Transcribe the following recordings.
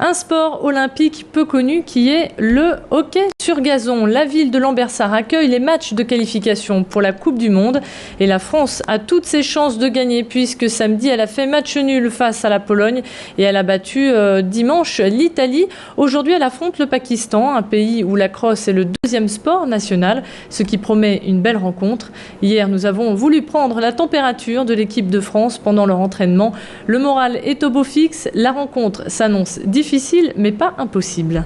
Un sport olympique peu connu qui est le hockey sur gazon. La ville de Lambersart accueille les matchs de qualification pour la Coupe du Monde et la France a toutes ses chances de gagner puisque samedi elle a fait match nul face à la Pologne et elle a battu dimanche l'Italie. Aujourd'hui elle affronte le Pakistan, un pays où la crosse est le deuxième sport national, ce qui promet une belle rencontre. Hier nous avons voulu prendre la température de l'équipe de France pendant leur entraînement. Le moral est au beau fixe, la rencontre s'annonce difficile mais pas impossible.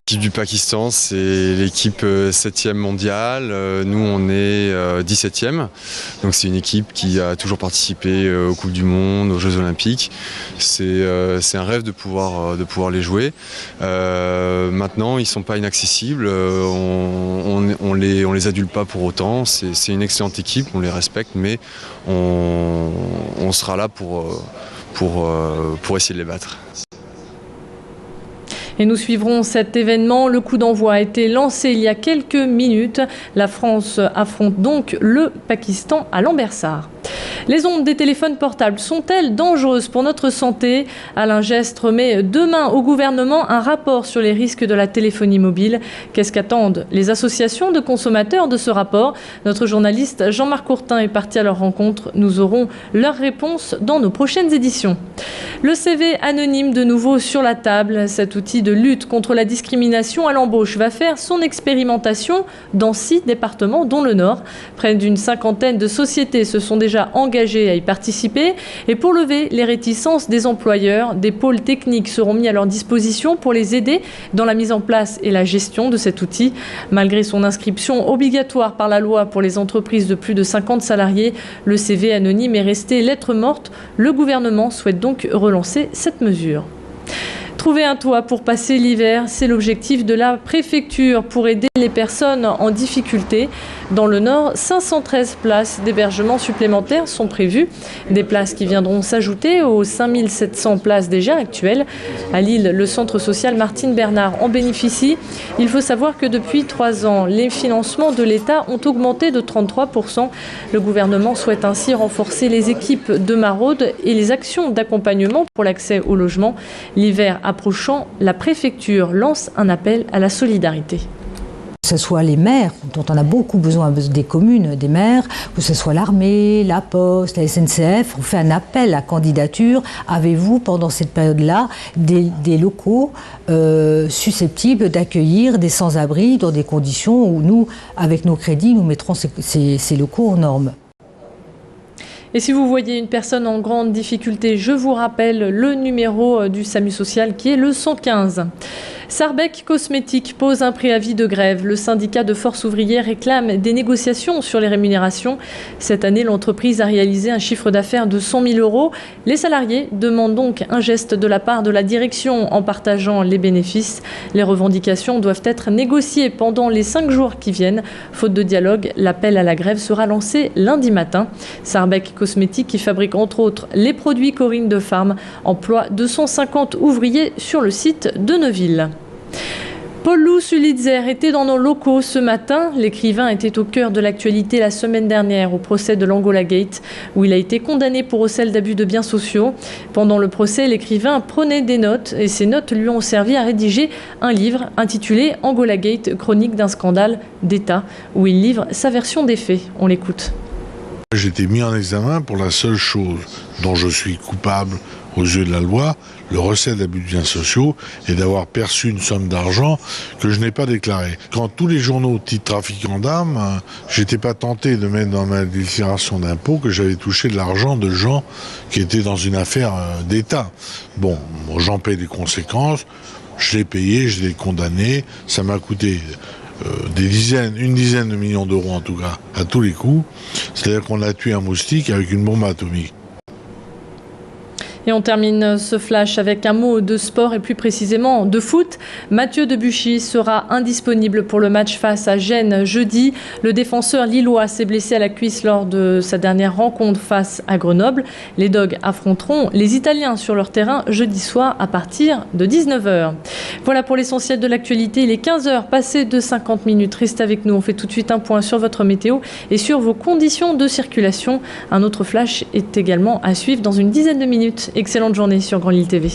L'équipe du Pakistan, c'est l'équipe 7e mondiale. Nous, on est 17e. Donc, c'est une équipe qui a toujours participé aux Coupes du Monde, aux Jeux Olympiques. C'est un rêve de pouvoir les jouer. Maintenant, ils ne sont pas inaccessibles. On les adule pas pour autant. C'est une excellente équipe, on les respecte, mais on sera là pour essayer de les battre. Et nous suivrons cet événement. Le coup d'envoi a été lancé il y a quelques minutes. La France affronte donc le Pakistan à Lambersart. Les ondes des téléphones portables sont-elles dangereuses pour notre santé? Alain Geste remet demain au gouvernement un rapport sur les risques de la téléphonie mobile. Qu'est-ce qu'attendent les associations de consommateurs de ce rapport? Notre journaliste Jean-Marc Courtin est parti à leur rencontre. Nous aurons leurs réponses dans nos prochaines éditions. Le CV anonyme de nouveau sur la table. Cet outil de lutte contre la discrimination à l'embauche va faire son expérimentation dans 6 départements, dont le Nord. Près d'une cinquantaine de sociétés se sont déjà engagés à y participer. Et pour lever les réticences des employeurs, des pôles techniques seront mis à leur disposition pour les aider dans la mise en place et la gestion de cet outil. Malgré son inscription obligatoire par la loi pour les entreprises de plus de 50 salariés, le CV anonyme est resté lettre morte. Le gouvernement souhaite donc relancer cette mesure. Trouver un toit pour passer l'hiver, c'est l'objectif de la préfecture pour aider les personnes en difficulté. Dans le Nord, 513 places d'hébergement supplémentaires sont prévues. Des places qui viendront s'ajouter aux 5700 places déjà actuelles. À Lille, le centre social Martine Bernard en bénéficie. Il faut savoir que depuis 3 ans, les financements de l'État ont augmenté de 33%. Le gouvernement souhaite ainsi renforcer les équipes de maraude et les actions d'accompagnement pour l'accès au logement. L'hiver approchant, la préfecture lance un appel à la solidarité. Que ce soit les maires, dont on a beaucoup besoin des communes, des maires, que ce soit l'armée, la Poste, la SNCF, on fait un appel à candidature. Avez-vous, pendant cette période-là, des locaux susceptibles d'accueillir des sans-abri dans des conditions où nous, avec nos crédits, nous mettrons ces locaux aux normes. Et si vous voyez une personne en grande difficulté, je vous rappelle le numéro du SAMU social qui est le 115. Sarbec Cosmétiques pose un préavis de grève. Le syndicat de force ouvrière réclame des négociations sur les rémunérations. Cette année, l'entreprise a réalisé un chiffre d'affaires de 100 000 €. Les salariés demandent donc un geste de la part de la direction en partageant les bénéfices. Les revendications doivent être négociées pendant les 5 jours qui viennent. Faute de dialogue, l'appel à la grève sera lancé lundi matin. Sarbec Cosmétiques, qui fabrique entre autres les produits Corinne de Farm, emploie 250 ouvriers sur le site de Neuville. Paul-Loup Sulitzer était dans nos locaux ce matin. L'écrivain était au cœur de l'actualité la semaine dernière au procès de l'Angola Gate, où il a été condamné pour recel d'abus de biens sociaux. Pendant le procès, l'écrivain prenait des notes et ces notes lui ont servi à rédiger un livre intitulé Angola Gate, chronique d'un scandale d'État, où il livre sa version des faits. On l'écoute. J'ai été mis en examen pour la seule chose dont je suis coupable aux yeux de la loi, le recel d'abus de biens sociaux et d'avoir perçu une somme d'argent que je n'ai pas déclarée. Quand tous les journaux titrent trafiquant d'âmes, j'étais pas tenté de mettre dans ma déclaration d'impôt que j'avais touché de l'argent de gens qui étaient dans une affaire d'État. Bon, j'en paie les conséquences, je l'ai payé, je l'ai condamné, ça m'a coûté une dizaine de millions d'euros en tout cas, à tous les coups. C'est-à-dire qu'on a tué un moustique avec une bombe atomique. Et on termine ce flash avec un mot de sport et plus précisément de foot. Mathieu Debuchy sera indisponible pour le match face à Gênes jeudi. Le défenseur lillois s'est blessé à la cuisse lors de sa dernière rencontre face à Grenoble. Les Dogs affronteront les Italiens sur leur terrain jeudi soir à partir de 19 h. Voilà pour l'essentiel de l'actualité. Il est 15 h passé de 50 minutes. Restez avec nous. On fait tout de suite un point sur votre météo et sur vos conditions de circulation. Un autre flash est également à suivre dans une dizaine de minutes. Excellente journée sur Grand Lille TV.